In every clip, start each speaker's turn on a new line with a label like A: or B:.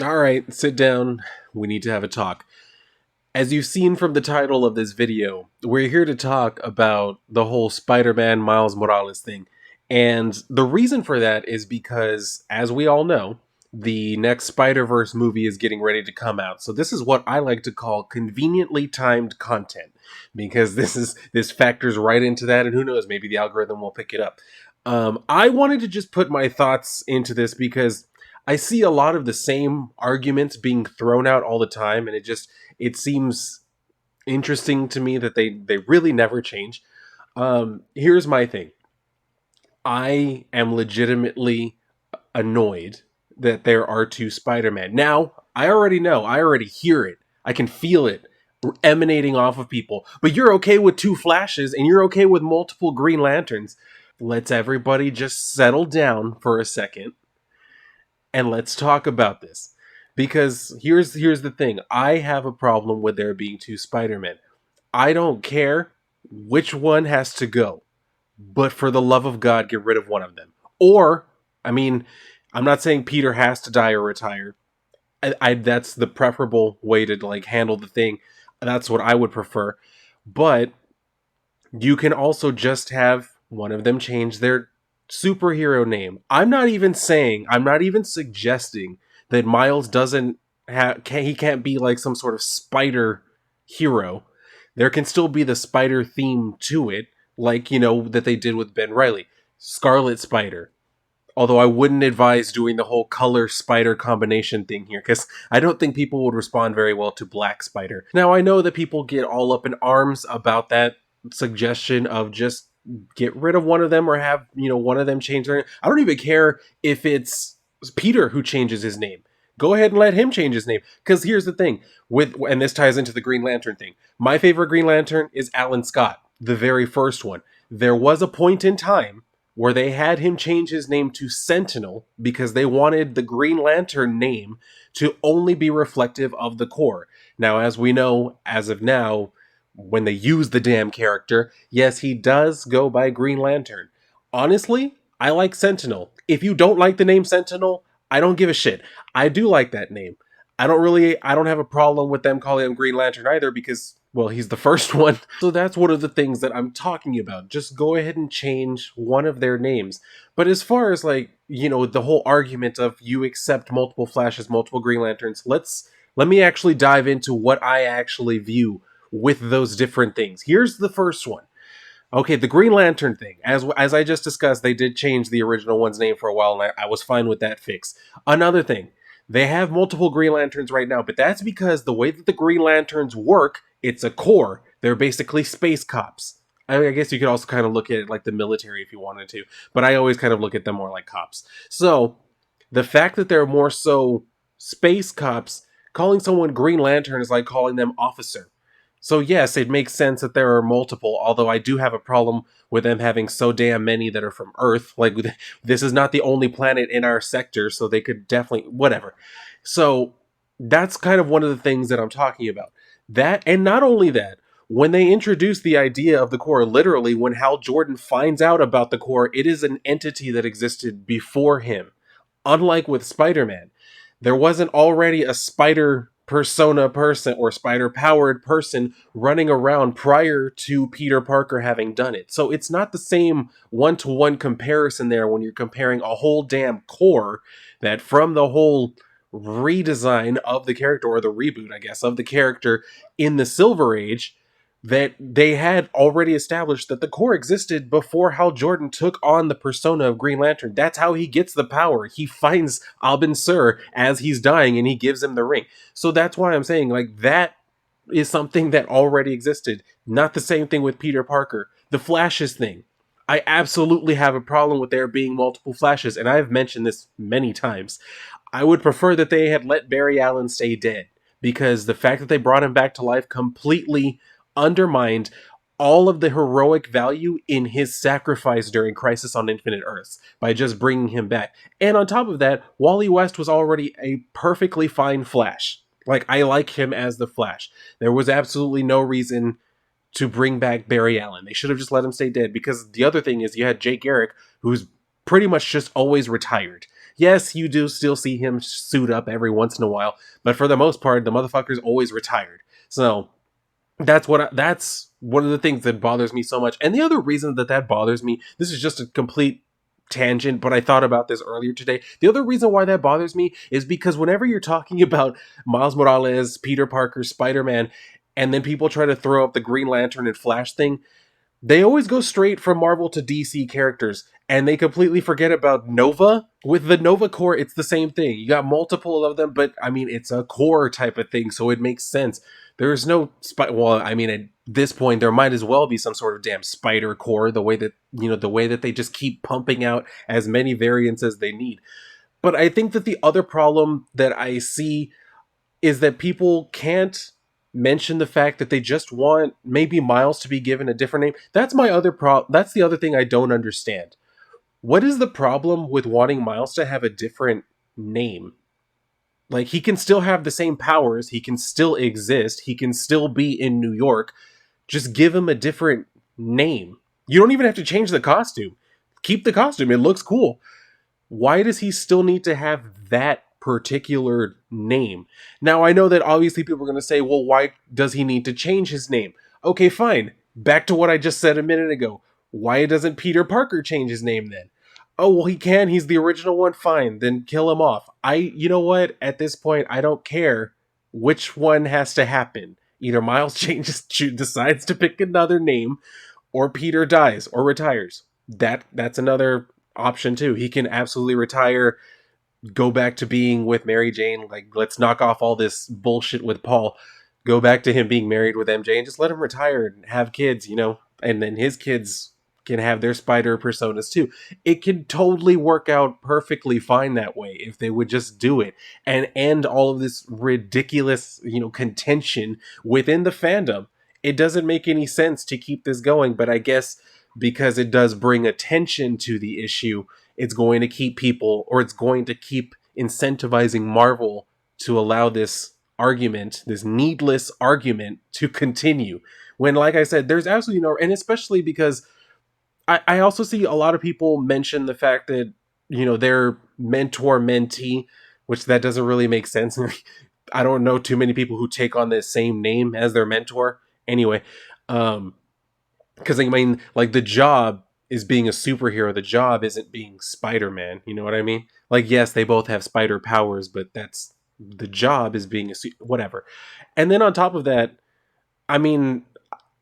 A: All right, sit down. We need to have a talk. As you've seen from the title of this video, we're here to talk about the whole Spider-Man Miles Morales thing. And the reason for that is because, as we all know, the next Spider-Verse movie is getting ready to come out. So this is what I like to call conveniently timed content, because this factors right into that, and who knows, maybe the algorithm will pick it up. I wanted to just put my thoughts into this because I see a lot of the same arguments being thrown out all the time, and it seems interesting to me that they really never change. Here's my thing. I am legitimately annoyed that there are two Spider-Man. Now, I already know, I already hear it. I can feel it emanating off of people. But you're okay with two Flashes and you're okay with multiple Green Lanterns. Let's everybody just settle down for a second and let's talk about this. Because here's the thing. I have a problem with there being two Spider-Men. I don't care which one has to go, but for the love of God, get rid of one of them. Or, I mean, I'm not saying Peter has to die or retire. That's the preferable way to like handle the thing. That's what I would prefer. But you can also just have one of them change their superhero name. I'm not even suggesting that Miles doesn't he can't be like some sort of spider hero. There can still be the spider theme to it, like, that they did with Ben Reilly. Scarlet Spider. Although I wouldn't advise doing the whole color spider combination thing here, because I don't think people would respond very well to Black Spider. Now, I know that people get all up in arms about that suggestion of just get rid of one of them or have, one of them change their name. I don't even care if it's Peter who changes his name. Go ahead and let him change his name. Because here's the thing, and this ties into the Green Lantern thing. My favorite Green Lantern is Alan Scott, the very first one. There was a point in time where they had him change his name to Sentinel because they wanted the Green Lantern name to only be reflective of the Corps. Now, as we know, as of now, when they use the damn character, yes, he does go by Green Lantern. Honestly, I like Sentinel. If you don't like the name Sentinel, I don't give a shit. I do like that name. I don't have a problem with them calling him Green Lantern either because, well, he's the first one. So that's one of the things that I'm talking about. Just go ahead and change one of their names. But as far as like, the whole argument of you accept multiple Flashes, multiple Green Lanterns, let me actually dive into what I actually view with those different things. Here's the first one. Okay, the Green Lantern thing. As I just discussed, they did change the original one's name for a while, and I was fine with that fix. Another thing, they have multiple Green Lanterns right now, but that's because the way that the Green Lanterns work, it's a corps. They're basically space cops. I guess you could also kind of look at it like the military if you wanted to, but I always kind of look at them more like cops. So, the fact that they're more so space cops, calling someone Green Lantern is like calling them officer. So yes, it makes sense that there are multiple, although I do have a problem with them having so damn many that are from Earth. Like, this is not the only planet in our sector, so they could definitely, whatever. So, that's kind of one of the things that I'm talking about. That, and not only that, when they introduce the idea of the Corps, literally, when Hal Jordan finds out about the Corps, it is an entity that existed before him. Unlike with Spider-Man, there wasn't already a spider persona person or spider powered person running around prior to Peter Parker having done it. So it's not the same one-to-one comparison there when you're comparing a whole damn core that from the whole redesign of the character, or the reboot, I guess, of the character in the Silver Age, that they had already established that the Corps existed before Hal Jordan took on the persona of Green Lantern. That's how he gets the power. He finds Albin Sur as he's dying and he gives him the ring. So that's why I'm saying, like, that is something that already existed. Not the same thing with Peter Parker. The Flashes thing. I absolutely have a problem with there being multiple Flashes, and I've mentioned this many times. I would prefer that they had let Barry Allen stay dead, because the fact that they brought him back to life completely undermined all of the heroic value in his sacrifice during Crisis on Infinite Earths by just bringing him back. And on top of that, Wally West was already a perfectly fine Flash. Like, I like him as the Flash. There was absolutely no reason to bring back Barry Allen. They should have just let him stay dead, because the other thing is you had Jay Garrick, who's pretty much just always retired. Yes, you do still see him suit up every once in a while, but for the most part, the motherfucker's always retired. So that's one of the things that bothers me so much. And the other reason that that bothers me, this is just a complete tangent, but I thought about this earlier today. The other reason why that bothers me is because whenever you're talking about Miles Morales, Peter Parker, Spider-Man, and then people try to throw up the Green Lantern and Flash thing, they always go straight from Marvel to DC characters, and they completely forget about Nova. With the Nova Corps, it's the same thing. You got multiple of them, but I mean, it's a core type of thing, so it makes sense. There's no well, I mean, at this point, there might as well be some sort of damn Spider Corps. The way that the way that they just keep pumping out as many variants as they need. But I think that the other problem that I see is that people can't mention the fact that they just want maybe Miles to be given a different name. That's my other that's the other thing I don't understand. What is the problem with wanting Miles to have a different name? Like, he can still have the same powers, he can still exist, he can still be in New York. Just give him a different name. You don't even have to change the costume. Keep the costume, it looks cool. Why does he still need to have that particular name? Now, I know that obviously people are going to say, well, why does he need to change his name? Okay, fine. Back to what I just said a minute ago. Why doesn't Peter Parker change his name then? Oh, well, he can. He's the original one. Fine. Then kill him off. You know what? At this point, I don't care which one has to happen. Either Miles decides to pick another name, or Peter dies or retires. That's another option too. He can absolutely retire, go back to being with Mary Jane. Like, let's knock off all this bullshit with Paul. Go back to him being married with MJ and just let him retire and have kids, and then his kids can have their spider personas too. It can totally work out perfectly fine that way if they would just do it and end all of this ridiculous, contention within the fandom. It doesn't make any sense to keep this going, but I guess because it does bring attention to the issue, it's going to keep people, or it's going to keep incentivizing Marvel to allow this argument, this needless argument, to continue. When, like I said, there's absolutely no, and especially because I also see a lot of people mention the fact that, they're mentor mentee, which that doesn't really make sense. I don't know too many people who take on the same name as their mentor. Anyway, because I mean, like, the job is being a superhero. The job isn't being Spider-Man. You know what I mean? Like, yes, they both have spider powers, but that's the job is being whatever. And then on top of that, I mean,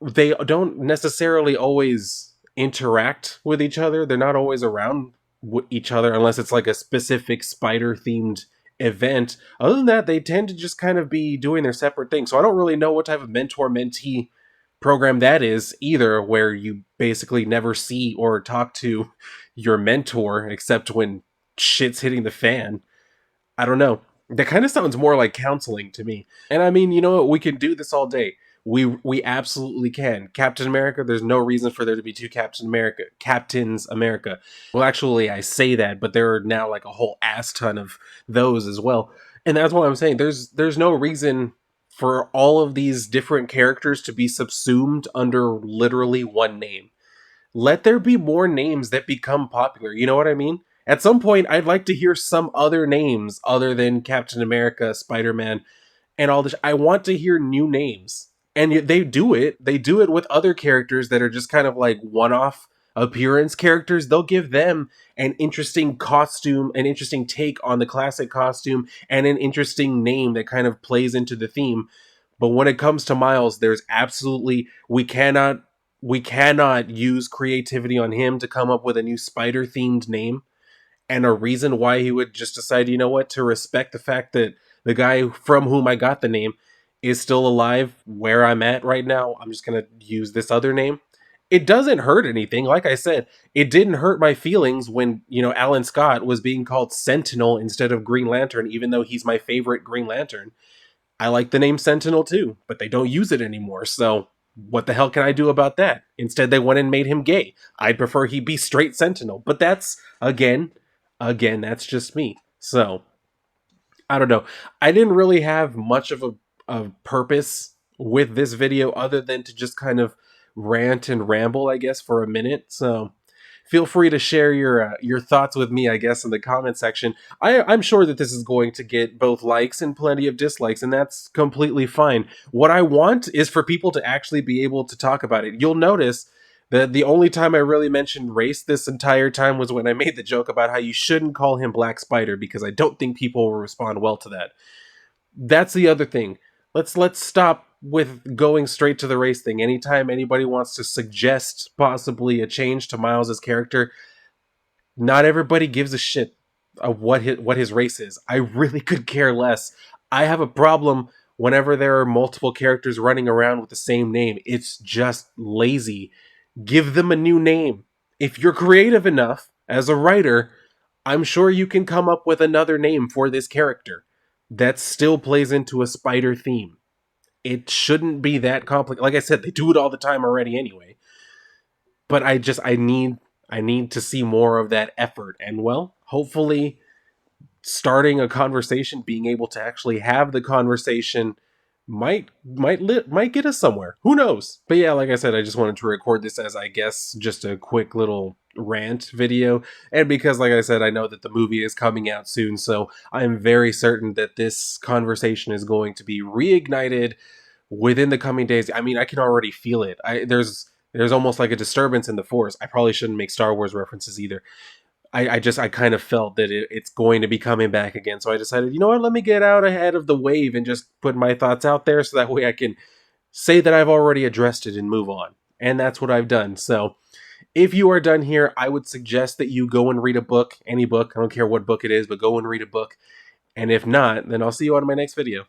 A: they don't necessarily always interact with each other. They're not always around each other unless it's like a specific spider themed event. Other than that, they tend to just kind of be doing their separate things. So I don't really know what type of mentor mentee program that is either, where you basically never see or talk to your mentor except when shit's hitting the fan. I don't know. That kind of sounds more like counseling to me. And I mean, you know what? We can do this all day. We absolutely can. Captain America, there's no reason for there to be two Captains America. Well, actually, I say that, but there are now like a whole ass ton of those as well. And that's what I'm saying. There's no reason for all of these different characters to be subsumed under literally one name. Let there be more names that become popular. You know what I mean? At some point, I'd like to hear some other names other than Captain America, Spider-Man, and all this. I want to hear new names. And they do it. They do it with other characters that are just kind of like one-off appearance characters. They'll give them an interesting costume, an interesting take on the classic costume, and an interesting name that kind of plays into the theme. But when it comes to Miles, there's absolutely we cannot use creativity on him to come up with a new spider themed name and a reason why he would just decide, you know what, to respect the fact that the guy from whom I got the name is still alive where I'm at right now. I'm just going to use this other name. It doesn't hurt anything. Like I said, it didn't hurt my feelings when, Alan Scott was being called Sentinel instead of Green Lantern, even though he's my favorite Green Lantern. I like the name Sentinel too, but they don't use it anymore. So what the hell can I do about that? Instead, they went and made him gay. I'd prefer he be straight Sentinel. But that's, again, that's just me. So, I don't know. I didn't really have much of a purpose with this video other than to just kind of rant and ramble, I guess, for a minute. So, feel free to share your thoughts with me, I guess, in the comment section. I'm sure that this is going to get both likes and plenty of dislikes, and that's completely fine. What I want is for people to actually be able to talk about it. You'll notice that the only time I really mentioned race this entire time was when I made the joke about how you shouldn't call him Black Spider, because I don't think people will respond well to that. That's the other thing. Let's stop with going straight to the race thing. Anytime anybody wants to suggest possibly a change to Miles's character, not everybody gives a shit of what his race is. I really could care less. I have a problem whenever there are multiple characters running around with the same name. It's just lazy. Give them a new name. If you're creative enough as a writer, I'm sure you can come up with another name for this character that still plays into a spider theme. It shouldn't be that complicated. Like I said, they do it all the time already anyway. But I need to see more of that effort. And well, hopefully starting a conversation, being able to actually have the conversation might get us somewhere. Who knows? But yeah, like I said, I just wanted to record this as, I guess, just a quick little rant video. And because, like I said, I know that the movie is coming out soon, so I'm very certain that this conversation is going to be reignited within the coming days. I mean, I can already feel it. There's almost like a disturbance in the force. I probably shouldn't make Star Wars references either. I kind of felt that it's going to be coming back again. So I decided, you know what, let me get out ahead of the wave and just put my thoughts out there so that way I can say that I've already addressed it and move on. And that's what I've done. So if you are done here, I would suggest that you go and read a book, any book. I don't care what book it is, but go and read a book. And if not, then I'll see you on my next video.